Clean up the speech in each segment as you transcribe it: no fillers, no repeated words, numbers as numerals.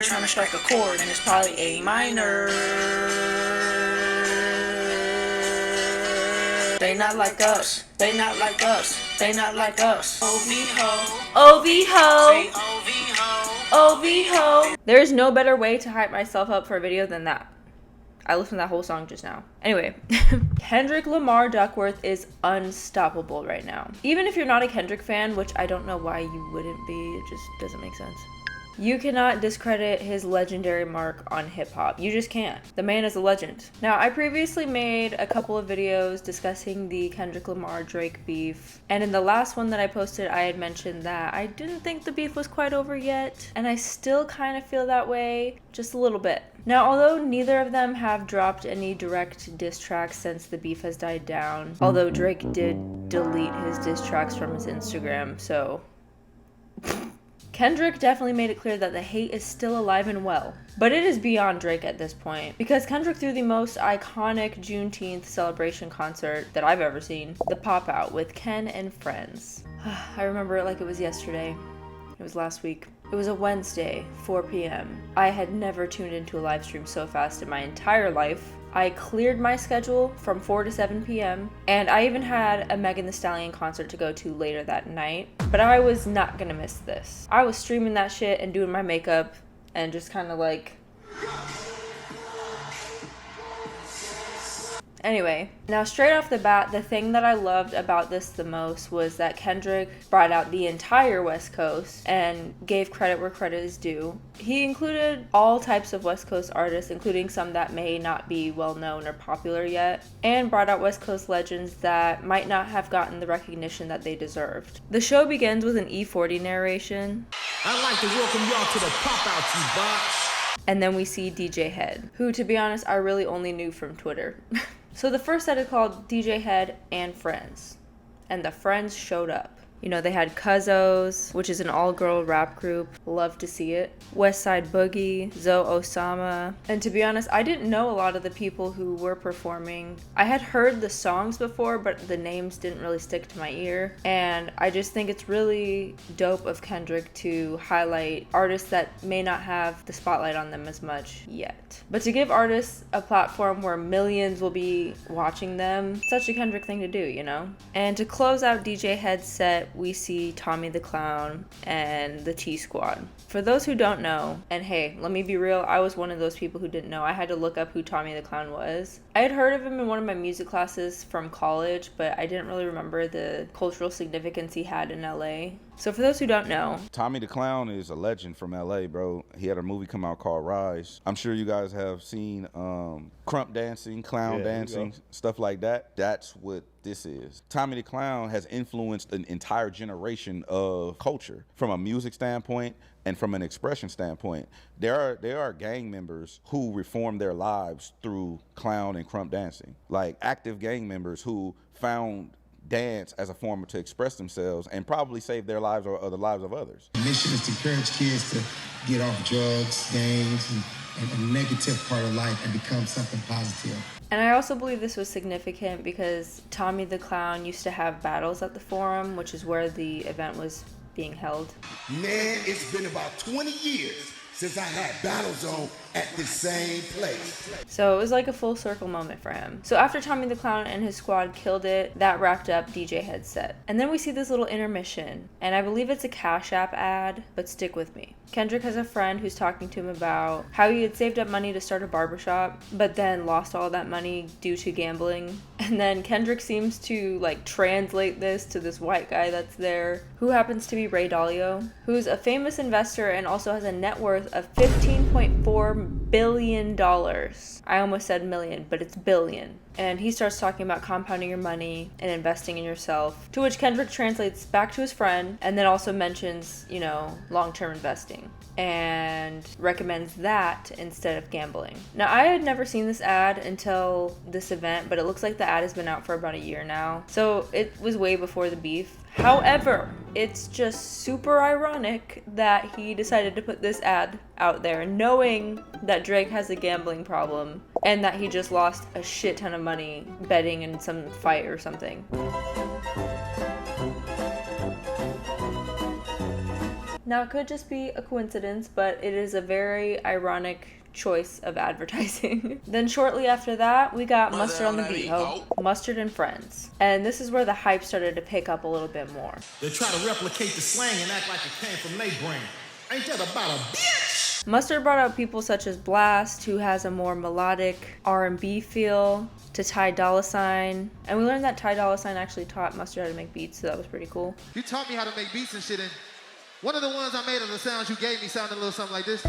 Trying to strike a chord and it's probably A minor. They not like us. They not like us. They not like us. OV ho. OV ho. OV ho. OV ho. There is no better way to hype myself up for a video than that. I listened to that whole song just now. Anyway, Kendrick Lamar Duckworth is unstoppable right now. Even if you're not a Kendrick fan, which I don't know why you wouldn't be, it just doesn't make sense. You cannot discredit his legendary mark on hip-hop. You just can't. The man is a legend. Now, I previously made a couple of videos discussing the Kendrick Lamar-Drake beef, and in the last one that I posted, I had mentioned that I didn't think the beef was quite over yet, and I still kind of feel that way, just a little bit. Now, although neither of them have dropped any direct diss tracks since the beef has died down, although Drake did delete his diss tracks from his Instagram, so... Kendrick definitely made it clear that the hate is still alive and well. But it is beyond Drake at this point, because Kendrick threw the most iconic Juneteenth celebration concert that I've ever seen, the Pop Out with Ken and Friends. I remember it like it was yesterday. It was last week. It was a Wednesday, 4 p.m. I had never tuned into a live stream so fast in my entire life. I cleared my schedule from 4 to 7 p.m. and I even had a Megan Thee Stallion concert to go to later that night. But I was not gonna miss this. I was streaming that shit and doing my makeup and just kind of like... Anyway, now straight off the bat, the thing that I loved about this the most was that Kendrick brought out the entire West Coast and gave credit where credit is due. He included all types of West Coast artists, including some that may not be well known or popular yet, and brought out West Coast legends that might not have gotten the recognition that they deserved. The show begins with an E40 narration. I'd like to welcome y'all to the Pop Out, you bots. And then we see DJ Head, who, to be honest, I really only knew from Twitter. So the first set is called DJ Head and Friends, and the Friends showed up. You know, they had Cuzzos, which is an all-girl rap group. Love to see it. West Side Boogie, Zoe Osama. And to be honest, I didn't know a lot of the people who were performing. I had heard the songs before, but the names didn't really stick to my ear. And I just think it's really dope of Kendrick to highlight artists that may not have the spotlight on them as much yet. But to give artists a platform where millions will be watching them, such a Kendrick thing to do, you know? And to close out DJ Head's set, we see Tommy the Clown and the T Squad. For those who don't know, and hey, let me be real, I was one of those people who didn't know. I had to look up who Tommy the Clown was. I had heard of him in one of my music classes from college, but I didn't really remember the cultural significance he had in LA. So for those who don't know, Tommy the Clown is a legend from LA, bro. He had a movie come out called Rise. I'm sure you guys have seen crump dancing, clown dancing, stuff like that. That's what this is. Tommy the Clown has influenced an entire generation of culture from a music standpoint and from an expression standpoint. There are gang members who reformed their lives through clown and crump dancing. Like active gang members who found dance as a form to express themselves and probably save their lives or the lives of others. The mission is to encourage kids to get off drugs, gangs, and a negative part of life and become something positive. And I also believe this was significant because Tommy the Clown used to have battles at the Forum, which is where the event was being held. Man, it's been about 20 years since I had battles on at the same place. So it was like a full circle moment for him. So after Tommy the Clown and his squad killed it, that wrapped up DJ Head's set. And then we see this little intermission, and I believe it's a Cash App ad, but stick with me. Kendrick has a friend who's talking to him about how he had saved up money to start a barbershop, but then lost all that money due to gambling. And then Kendrick seems to like translate this to this white guy that's there, who happens to be Ray Dalio, who's a famous investor and also has a net worth of $15.4 billion. I almost said million, but it's billion. And he starts talking about compounding your money and investing in yourself, to which Kendrick translates back to his friend and then also mentions, you know, long-term investing and recommends that instead of gambling. Now, I had never seen this ad until this event, but it looks like the ad has been out for about a year now. So it was way before the beef. However, it's just super ironic that he decided to put this ad out there knowing that Drake has a gambling problem and that he just lost a shit ton of money betting in some fight or something. Now, it could just be a coincidence, but it is a very ironic choice of advertising. Then shortly after that, we got Mustard on the Beat, Mustard and Friends. And this is where the hype started to pick up a little bit more. They try to replicate the slang and act like it came from their brain. Ain't that about a bitch? Mustard brought out people such as Blast, who has a more melodic R&B feel, to Ty Dolla $ign. And we learned that Ty Dolla $ign actually taught Mustard how to make beats, so that was pretty cool. You taught me how to make beats and shit, and one of the ones I made of the sounds you gave me sounded a little something like this.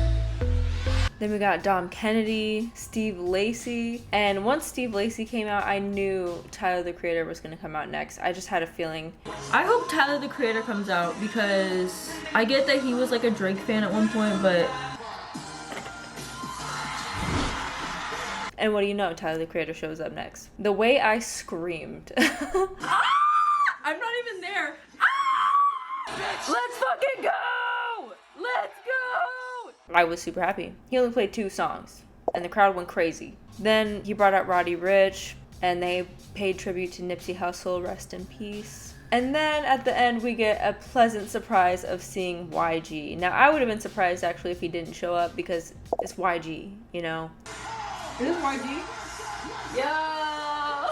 Then we got Dom Kennedy, Steve Lacy, and once Steve Lacy came out, I knew Tyler the Creator was gonna come out next. I just had a feeling. I hope Tyler the Creator comes out because I get that he was like a Drake fan at one point, but... And what do you know? Tyler the Creator shows up next. The way I screamed. Ah! I'm not even there. Ah! Let's fucking go! Let's go! I was super happy. He only played 2 songs, and the crowd went crazy. Then he brought out Roddy Ricch, and they paid tribute to Nipsey Hussle, rest in peace. And then at the end, we get a pleasant surprise of seeing YG. Now, I would have been surprised actually if he didn't show up because it's YG, you know? Is this YG? Yeah!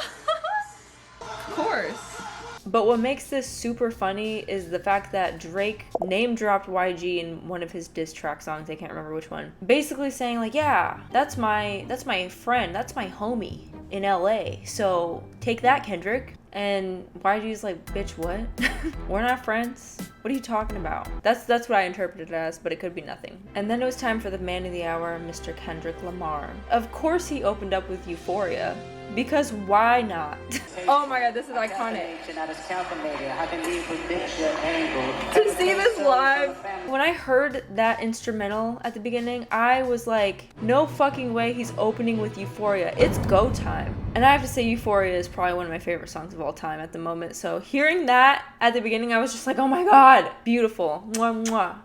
Of course. But what makes this super funny is the fact that Drake name dropped YG in one of his diss track songs. I can't remember which one. Basically saying like, yeah, that's my friend, that's my homie in LA. So take that, Kendrick. And YG's like, bitch, what? We're not friends. What are you talking about? That's what I interpreted it as, but it could be nothing. And then it was time for the man of the hour, Mr. Kendrick Lamar. Of course he opened up with Euphoria. Because why not? Oh my god, this is iconic. To see this live, when I heard that instrumental at the beginning, I was like, no fucking way he's opening with Euphoria. It's go time. And I have to say Euphoria is probably one of my favorite songs of all time at the moment. So hearing that at the beginning, I was just like, oh my god, beautiful. Mwah, mwah.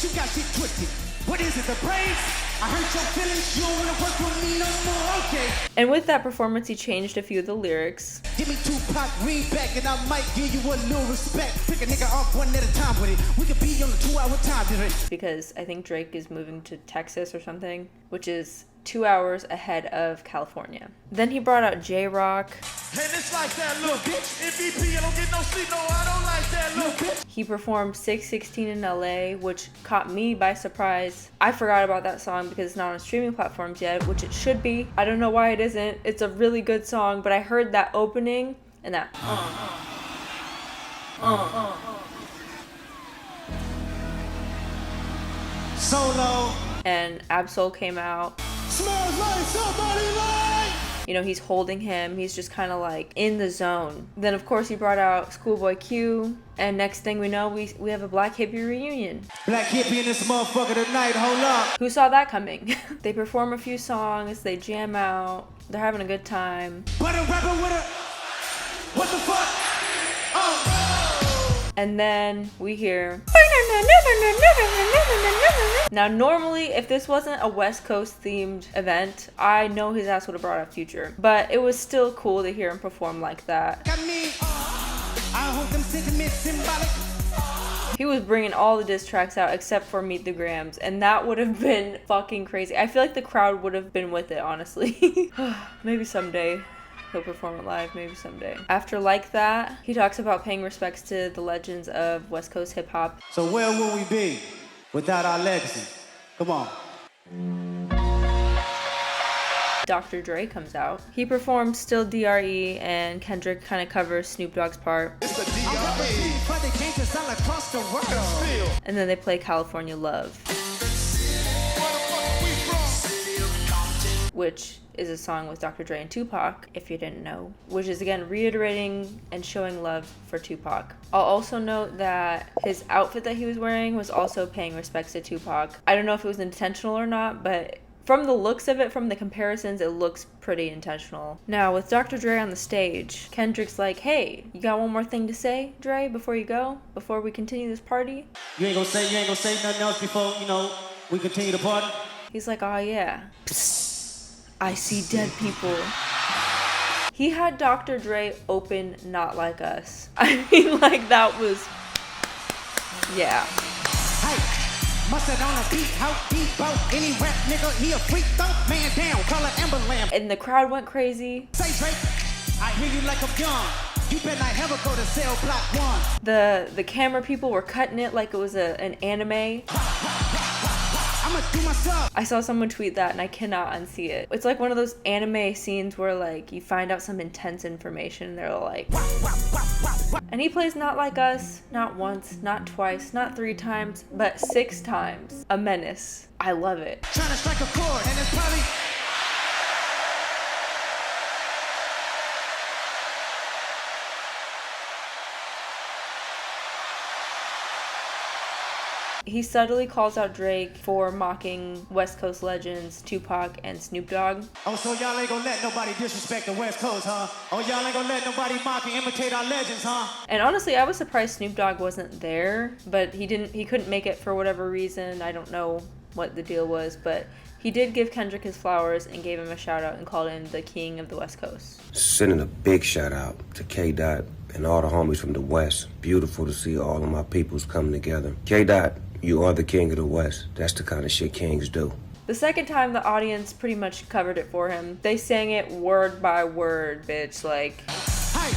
You got shit twisted. What is it, the praise? I hurt your feelings, you don't wanna work with me no more, okay. And with that performance, he changed a few of the lyrics. Give me Tupac, read back, and I might give you a little respect. Pick a nigga off one at a time with it. We could be on a 2-hour time difference. Because I think Drake is moving to Texas or something, which is 2 hours ahead of California. Then he brought out J-Rock. And it's like that, little bitch. MVP, I don't get no sleep, no, I don't like that, little bitch. He performed 616 in LA, which caught me by surprise. I forgot about that song because it's not on streaming platforms yet, which it should be. I don't know why it isn't. It's a really good song, but I heard that opening and that. Solo. And Absol came out. Smells like somebody like. You know, he's holding him. He's just kind of like in the zone. Then, of course, he brought out Schoolboy Q. And next thing we know, we have a Black Hippie reunion. Black Hippie in this motherfucker tonight. Hold up. Who saw that coming? They perform a few songs. They jam out. They're having a good time. But a rapper with a... What the fuck? Oh. And then we hear... Now, normally, if this wasn't a West Coast themed event, I know his ass would have brought out Future. But it was still cool to hear him perform like that. I hope them sentiments symbolic. He was bringing all the diss tracks out except for Meet the Grams, and that would have been fucking crazy. I feel like the crowd would have been with it, honestly. Maybe someday he'll perform it live, maybe someday. After Like That, he talks about paying respects to the legends of West Coast hip hop. So where would we be without our legacy? Come on. Dr. Dre comes out. He performs Still DRE, and Kendrick kind of covers Snoop Dogg's part. It's the DRE. And then they play California Love, which is a song with Dr. Dre and Tupac, if you didn't know, which is again reiterating and showing love for Tupac. I'll also note that his outfit that he was wearing was also paying respects to Tupac. I don't know if it was intentional or not, but from the looks of it, from the comparisons, it looks pretty intentional. Now, with Dr. Dre on the stage, Kendrick's like, hey, you got one more thing to say, Dre, before you go? Before we continue this party? You ain't gonna say nothing else before, we continue the party? He's like, oh yeah. Psst. I see dead people. He had Dr. Dre open Not Like Us. I mean, like, that was... Yeah. Mustard on a beat, how deep boat. Any rap nigga, he a freak though. Man down, color amber lamb. And the crowd went crazy. Say Drake, I hear you like I'm young. You better not ever go to cell block 1. The camera people were cutting it like it was an anime. I'ma do myself. I saw someone tweet that and I cannot unsee it. It's like one of those anime scenes where like you find out some intense information and they're like, and he plays Not Like Us, not once, not twice, not 3 times, but 6 times. A menace. I love it. Trying to strike a chord and it's probably He subtly calls out Drake for mocking West Coast legends Tupac and Snoop Dogg. oh, so y'all ain't gonna let nobody disrespect the West Coast, huh? Oh, y'all ain't gonna let nobody mock and imitate our legends, huh? And honestly, I was surprised Snoop Dogg wasn't there, but he couldn't make it for whatever reason. I don't know what the deal was, but he did give Kendrick his flowers and gave him a shout out and called him the king of the West Coast. Sending a big shout out to K-Dot and all the homies from the West. Beautiful to see all of my peoples come together. K-Dot, you are the king of the West. That's the kind of shit kings do. The second time, the audience pretty much covered it for him. They sang it word by word, bitch, like... Hey!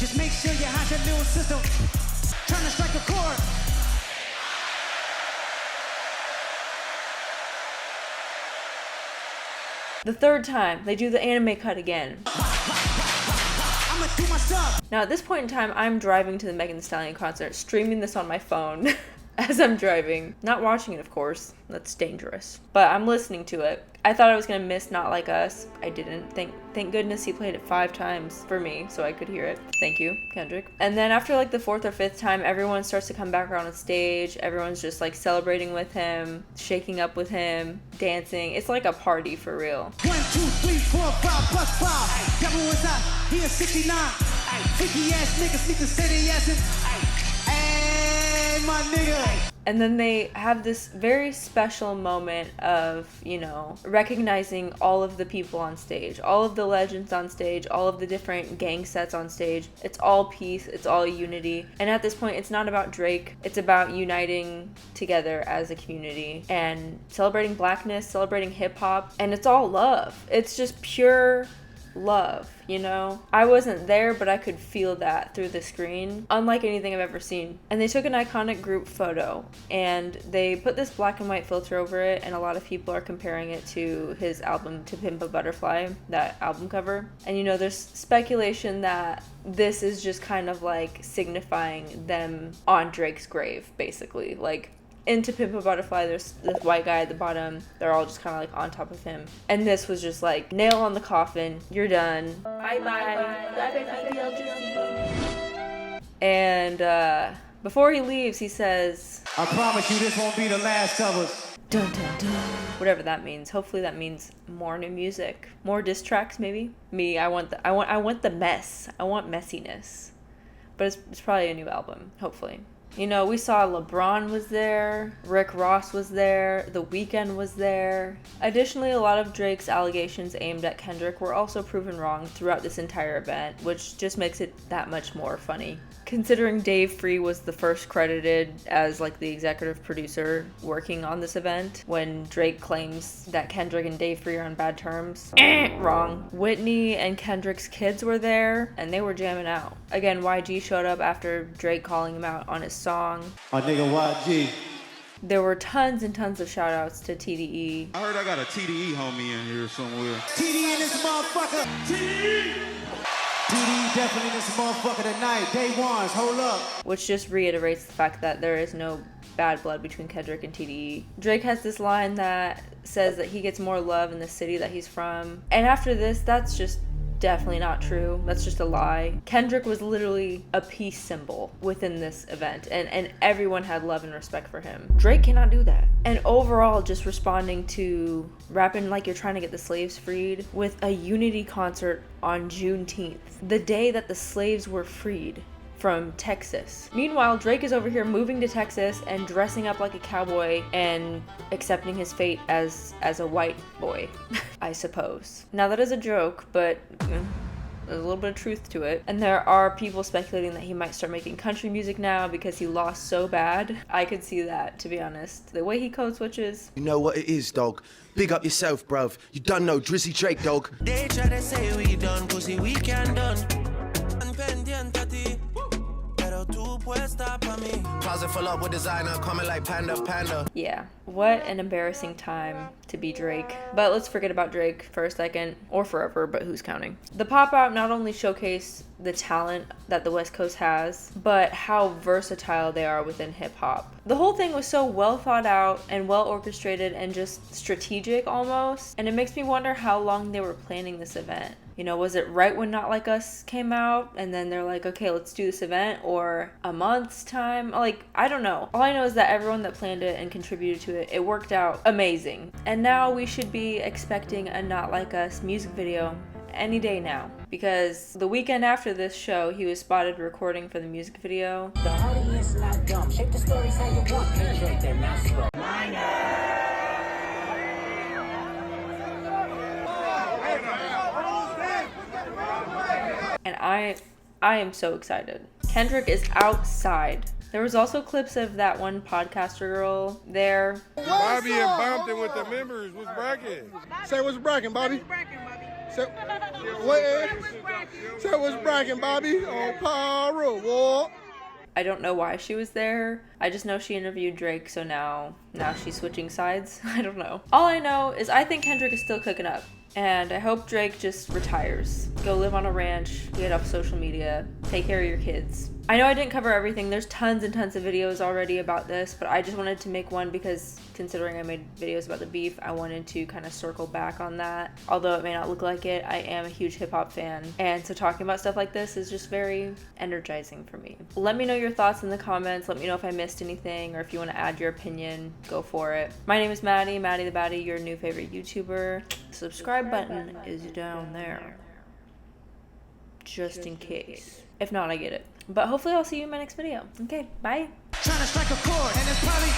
Just make sure you hide your little system. Trying to strike a chord. The third time, they do the anime cut again. I'ma do my stuff. Now, at this point in time, I'm driving to the Megan Thee Stallion concert, streaming this on my phone as I'm driving. Not watching it, of course. That's dangerous. But I'm listening to it. I thought I was gonna miss Not Like Us. I didn't. Thank goodness he played it 5 times for me so I could hear it. Thank you, Kendrick. And then after like the 4th or 5th time, everyone starts to come back around on stage. Everyone's just like celebrating with him, shaking up with him, dancing. It's like a party for real. 1, 2, 3, 4, 5 plus 5. Devil was out. He is 69. Freaky ass niggas need to say they assin'. Hey, my nigga. And then they have this very special moment of, you know, recognizing all of the people on stage, all of the legends on stage, all of the different gang sets on stage. It's all peace, it's all unity. And at this point, it's not about Drake, it's about uniting together as a community and celebrating blackness, celebrating hip hop, and it's all love. It's just pure love, you know? I wasn't there, but I could feel that through the screen, unlike anything I've ever seen. And they took an iconic group photo and they put this black and white filter over it, and a lot of people are comparing it to his album To Pimp a Butterfly, that album cover. And you know, there's speculation that this is just kind of like signifying them on Drake's grave, basically. Like, in To Pimp a Butterfly, there's this white guy at the bottom. They're all just kind of like on top of him. And this was just like, nail on the coffin. You're done. Bye-bye. And before he leaves, he says, I promise you this won't be the last of us. dun dun dun. Whatever that means. Hopefully that means more new music. More diss tracks, maybe? Me, I want the mess. I want messiness. But it's probably a new album, hopefully. You know, we saw LeBron was there, Rick Ross was there, The Weeknd was there. Additionally, a lot of Drake's allegations aimed at Kendrick were also proven wrong throughout this entire event, which just makes it that much more funny. Considering Dave Free was the first credited as like the executive producer working on this event, when Drake claims that Kendrick and Dave Free are on bad terms. Wrong. Whitney and Kendrick's kids were there, and they were jamming out. Again, YG showed up after Drake calling him out on his song. My nigga YG. There were tons and tons of shout outs to TDE. I heard I got a TDE homie in here somewhere. TD in this motherfucker. TD. TD definitely in this motherfucker tonight. Day ones, hold up. Which just reiterates the fact that there is no bad blood between Kendrick and TDE. Drake has this line that says that he gets more love in the city that he's from. And after this, that's just definitely not true. That's just a lie. Kendrick was literally a peace symbol within this event, and everyone had love and respect for him. Drake cannot do that. And overall, just responding to rapping like you're trying to get the slaves freed with a unity concert on Juneteenth, the day that the slaves were freed from Texas. Meanwhile, Drake is over here moving to Texas and dressing up like a cowboy and accepting his fate as a white boy, I suppose. Now that is a joke, but There's a little bit of truth to it. And there are people speculating that he might start making country music now because he lost so bad. I could see that, to be honest. The way he code switches. You know what it is, dog. Big up yourself, bruv. You done know Drizzy Drake, dog. They try to say we done, pussy, we can done. Closet full up with designer, coming like panda. Yeah, what an embarrassing time to be Drake. But let's forget about Drake for a second, or forever, but who's counting? The pop-out not only showcased the talent that the West Coast has, but how versatile they are within hip-hop. The whole thing was so well thought out and well orchestrated and just strategic almost, and it makes me wonder how long they were planning this event. You know, was it right when Not Like Us came out and then they're like, okay, let's do this event, or a month's time? Like, I don't know. All I know is that everyone that planned it and contributed to it, it worked out amazing. And now we should be expecting a Not Like Us music video any day now, because the weekend after this show, he was spotted recording for the music video. The audience not dumb. Shape the stories how you want. Drake, they're not slow. And I am so excited. Kendrick is outside. There was also clips of that one podcaster girl there. Bobby and Bompton with the members. What's bracket? Say what's bracket, Bobby. Say what's bracket, Bobby. On Pyro War. I don't know why she was there. I just know she interviewed Drake, so now she's switching sides. I don't know. All I know is I think Kendrick is still cooking up. And I hope Drake just retires. Go live on a ranch, get off social media, take care of your kids. I know I didn't cover everything. There's tons and tons of videos already about this, but I just wanted to make one because considering I made videos about the beef, I wanted to kind of circle back on that. Although it may not look like it, I am a huge hip hop fan. And so talking about stuff like this is just very energizing for me. Let me know your thoughts in the comments. Let me know if I missed anything or if you want to add your opinion, go for it. My name is Maddie the Baddie, your new favorite YouTuber. The subscribe button is down there. Just in case. If not, I get it. But hopefully I'll see you in my next video. Okay, bye. Trying to strike a chord, and it's probably